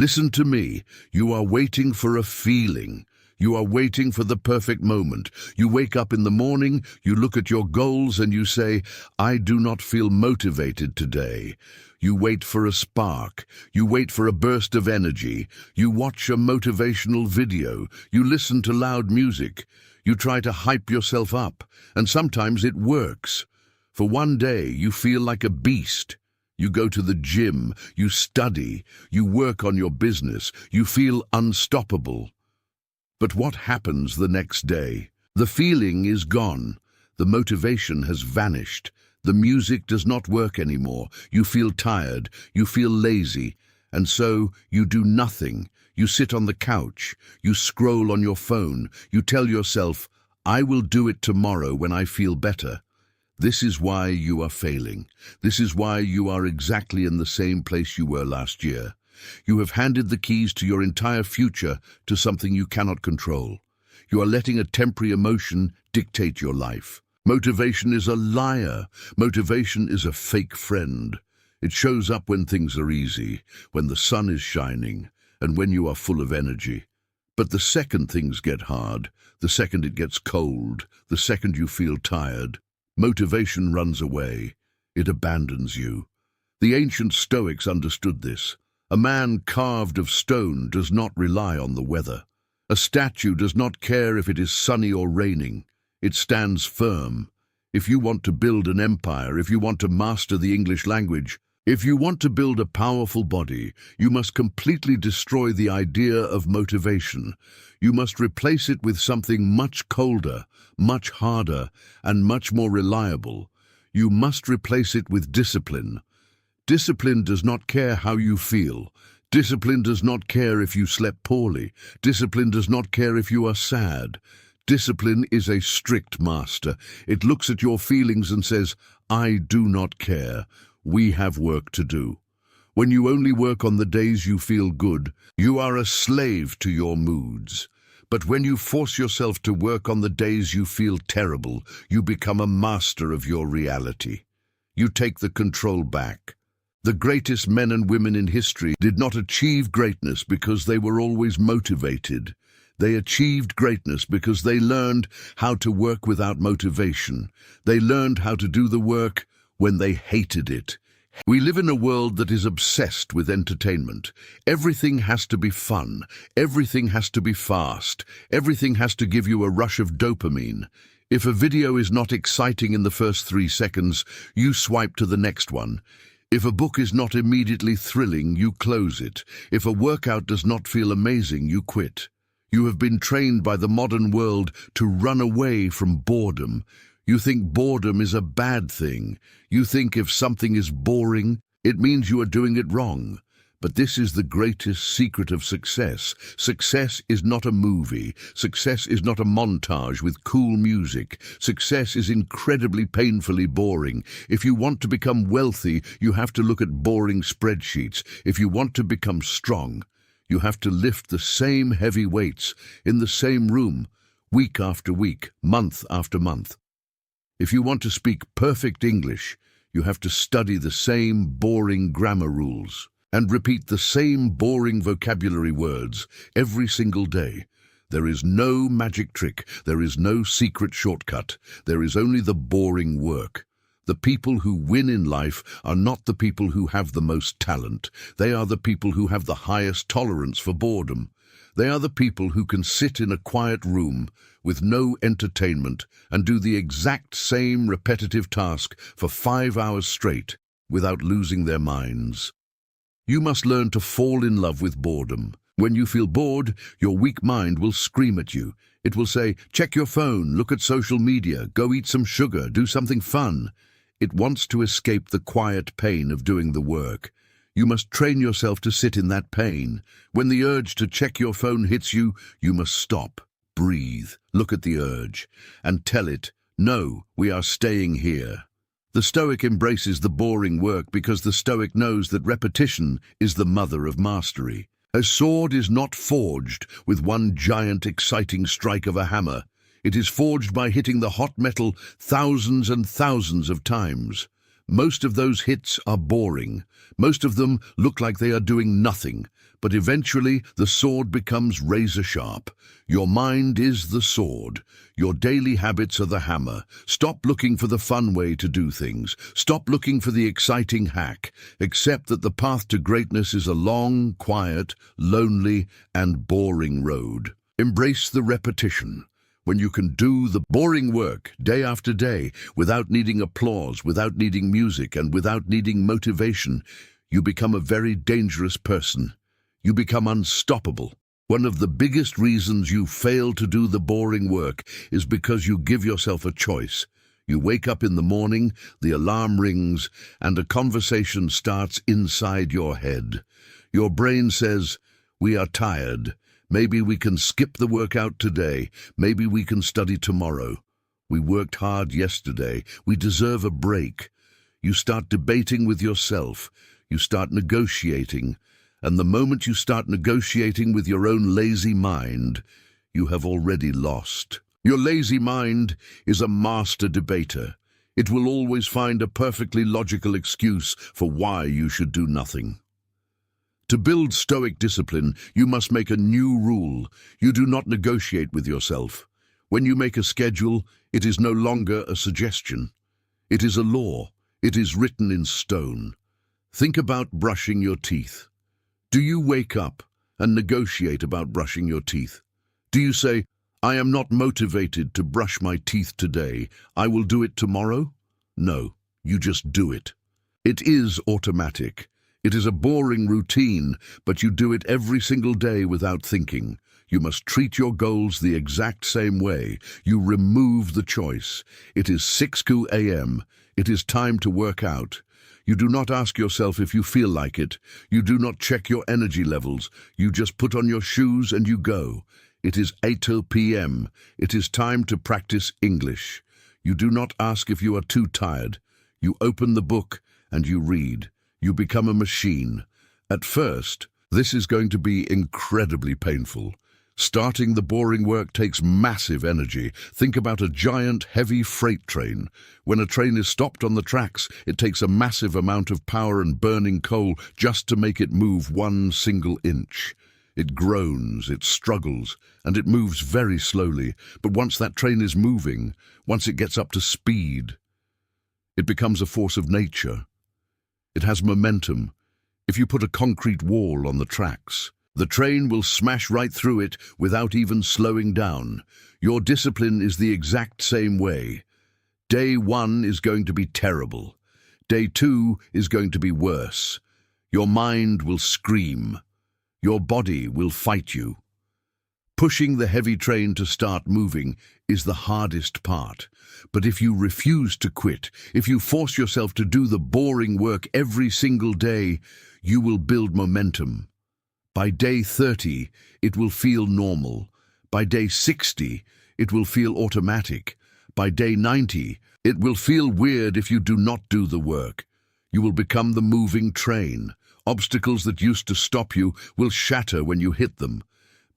Listen to me. You are waiting for a feeling. You are waiting for the perfect moment. You wake up in the morning, you look at your goals and you say, I do not feel motivated today. You wait for a spark. You wait for a burst of energy. You watch a motivational video. You listen to loud music. You try to hype yourself up, and sometimes it works. For one day, you feel like a beast. You go to the gym, you study, you work on your business, you feel unstoppable. But what happens the next day? The feeling is gone. The motivation has vanished. The music does not work anymore. You feel tired. You feel lazy. And so you do nothing. You sit on the couch. You scroll on your phone. You tell yourself, I will do it tomorrow when I feel better. This is why you are failing. This is why you are exactly in the same place you were last year. You have handed the keys to your entire future to something you cannot control. You are letting a temporary emotion dictate your life. Motivation is a liar. Motivation is a fake friend. It shows up when things are easy, when the sun is shining, and when you are full of energy. But the second things get hard, the second it gets cold, the second you feel tired, motivation runs away. It abandons you. The ancient Stoics understood this. A man carved of stone does not rely on the weather. A statue does not care if it is sunny or raining. It stands firm. If you want to build an empire, if you want to master the English language, if you want to build a powerful body, you must completely destroy the idea of motivation. You must replace it with something much colder, much harder, and much more reliable. You must replace it with discipline. Discipline does not care how you feel. Discipline does not care if you slept poorly. Discipline does not care if you are sad. Discipline is a strict master. It looks at your feelings and says, I do not care. We have work to do. When you only work on the days you feel good, you are a slave to your moods. But when you force yourself to work on the days you feel terrible, you become a master of your reality. You take the control back. The greatest men and women in history did not achieve greatness because they were always motivated. They achieved greatness because they learned how to work without motivation. They learned how to do the work when they hated it. We live in a world that is obsessed with entertainment. Everything has to be fun. Everything has to be fast. Everything has to give you a rush of dopamine. If a video is not exciting in the first 3 seconds, you swipe to the next one. If a book is not immediately thrilling, you close it. If a workout does not feel amazing, you quit. You have been trained by the modern world to run away from boredom. You think boredom is a bad thing. You think if something is boring, it means you are doing it wrong. But this is the greatest secret of success. Success is not a movie. Success is not a montage with cool music. Success is incredibly painfully boring. If you want to become wealthy, you have to look at boring spreadsheets. If you want to become strong, you have to lift the same heavy weights in the same room, week after week, month after month. If you want to speak perfect English, you have to study the same boring grammar rules and repeat the same boring vocabulary words every single day. There is no magic trick. There is no secret shortcut. There is only the boring work. The people who win in life are not the people who have the most talent. They are the people who have the highest tolerance for boredom. They are the people who can sit in a quiet room with no entertainment and do the exact same repetitive task for 5 hours straight without losing their minds. You must learn to fall in love with boredom. When you feel bored, your weak mind will scream at you. It will say, check your phone, look at social media, go eat some sugar, do something fun. It wants to escape the quiet pain of doing the work. You must train yourself to sit in that pain. When the urge to check your phone hits you, you must stop, breathe, look at the urge, and tell it, no, we are staying here. The Stoic embraces the boring work because the Stoic knows that repetition is the mother of mastery. A sword is not forged with one giant exciting strike of a hammer. It is forged by hitting the hot metal thousands and thousands of times. Most of those hits are boring. Most of them look like they are doing nothing. but eventually the sword becomes razor sharp. Your mind is the sword. Your daily habits are the hammer. Stop looking for the fun way to do things. Stop looking for the exciting hack. Accept that the path to greatness is a long, quiet, lonely, and boring road. Embrace the repetition. When you can do the boring work day after day without needing applause, without needing music, and without needing motivation, you become a very dangerous person. You become unstoppable. One of the biggest reasons you fail to do the boring work is because you give yourself a choice. You wake up in the morning, the alarm rings, and a conversation starts inside your head. Your brain says, "We are tired. Maybe we can skip the workout today. Maybe we can study tomorrow. We worked hard yesterday. We deserve a break." You start debating with yourself. You start negotiating. And the moment you start negotiating with your own lazy mind, you have already lost. Your lazy mind is a master debater. It will always find a perfectly logical excuse for why you should do nothing. To build Stoic discipline, you must make a new rule. You do not negotiate with yourself. When you make a schedule, it is no longer a suggestion. It is a law. It is written in stone. Think about brushing your teeth. Do you wake up and negotiate about brushing your teeth? Do you say, "I am not motivated to brush my teeth today. I will do it tomorrow"? No, you just do it. It is automatic. It is a boring routine, but you do it every single day without thinking. You must treat your goals the exact same way. You remove the choice. It is 6 a.m. It is time to work out. You do not ask yourself if you feel like it. You do not check your energy levels. You just put on your shoes and you go. It is 8 p.m. It is time to practice English. You do not ask if you are too tired. You open the book and you read. You become a machine. At first, this is going to be incredibly painful. Starting the boring work takes massive energy. Think about a giant, heavy freight train. When a train is stopped on the tracks, it takes a massive amount of power and burning coal just to make it move 1 single inch. It groans, it struggles, and it moves very slowly. But once that train is moving, once it gets up to speed, it becomes a force of nature. It has momentum. If you put a concrete wall on the tracks, the train will smash right through it without even slowing down. Your discipline is the exact same way. Day 1 is going to be terrible. Day 2 is going to be worse. Your mind will scream. Your body will fight you. Pushing the heavy train to start moving is the hardest part. But if you refuse to quit, if you force yourself to do the boring work every single day, you will build momentum. By day 30, it will feel normal. By day 60, it will feel automatic. By day 90, it will feel weird if you do not do the work. You will become the moving train. Obstacles that used to stop you will shatter when you hit them.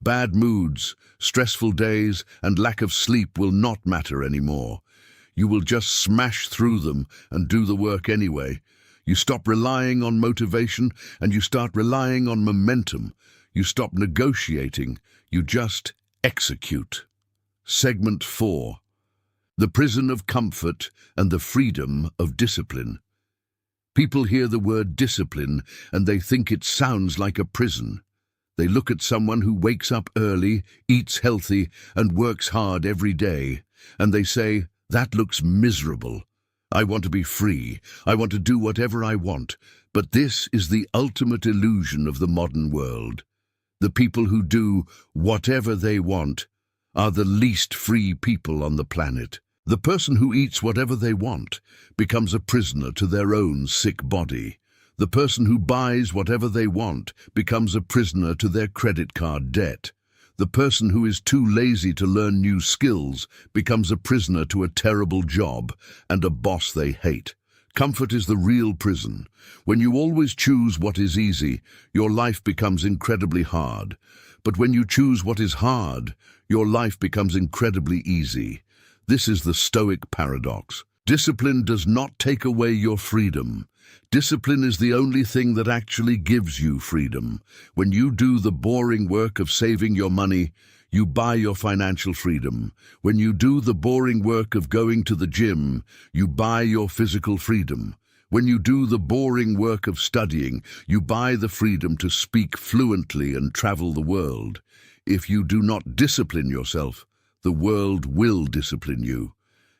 Bad moods, stressful days, and lack of sleep will not matter anymore. You will just smash through them and do the work anyway. You stop relying on motivation and you start relying on momentum. You stop negotiating. You just execute. Segment 4. The prison of comfort and the freedom of discipline. People hear the word discipline and they think it sounds like a prison. They look at someone who wakes up early, eats healthy, and works hard every day, and they say, "That looks miserable. I want to be free. I want to do whatever I want." But this is the ultimate illusion of the modern world. The people who do whatever they want are the least free people on the planet. The person who eats whatever they want becomes a prisoner to their own sick body. The person who buys whatever they want becomes a prisoner to their credit card debt. The person who is too lazy to learn new skills becomes a prisoner to a terrible job and a boss they hate. Comfort is the real prison. When you always choose what is easy, your life becomes incredibly hard. But when you choose what is hard, your life becomes incredibly easy. This is the Stoic paradox. Discipline does not take away your freedom. Discipline is the only thing that actually gives you freedom. When you do the boring work of saving your money, you buy your financial freedom. When you do the boring work of going to the gym, you buy your physical freedom. When you do the boring work of studying, you buy the freedom to speak fluently and travel the world. If you do not discipline yourself, the world will discipline you.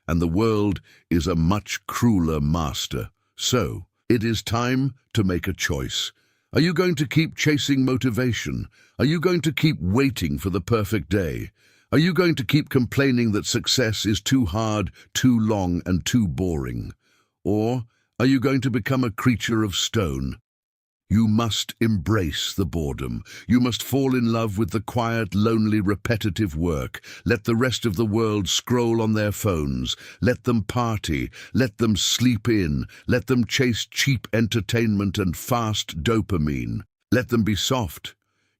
And the world is a much crueler master. So, it is time to make a choice. Are you going to keep chasing motivation? Are you going to keep waiting for the perfect day? Are you going to keep complaining that success is too hard, too long, and too boring? Or are you going to become a creature of stone? You must embrace the boredom. You must fall in love with the quiet, lonely, repetitive work. Let the rest of the world scroll on their phones. Let them party. Let them sleep in. Let them chase cheap entertainment and fast dopamine. Let them be soft.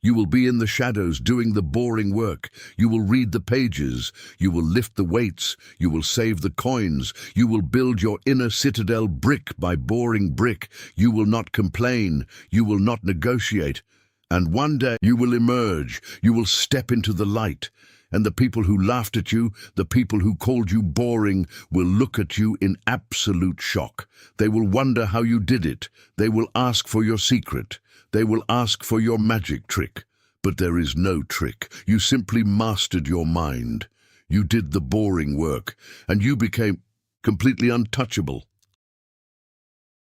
You will be in the shadows doing the boring work. You will read the pages. You will lift the weights. You will save the coins. You will build your inner citadel brick by boring brick. You will not complain. You will not negotiate. And one day you will emerge. You will step into the light. And the people who laughed at you, the people who called you boring, will look at you in absolute shock. They will wonder how you did it. They will ask for your secret. They will ask for your magic trick. But there is no trick. You simply mastered your mind. You did the boring work, and you became completely untouchable.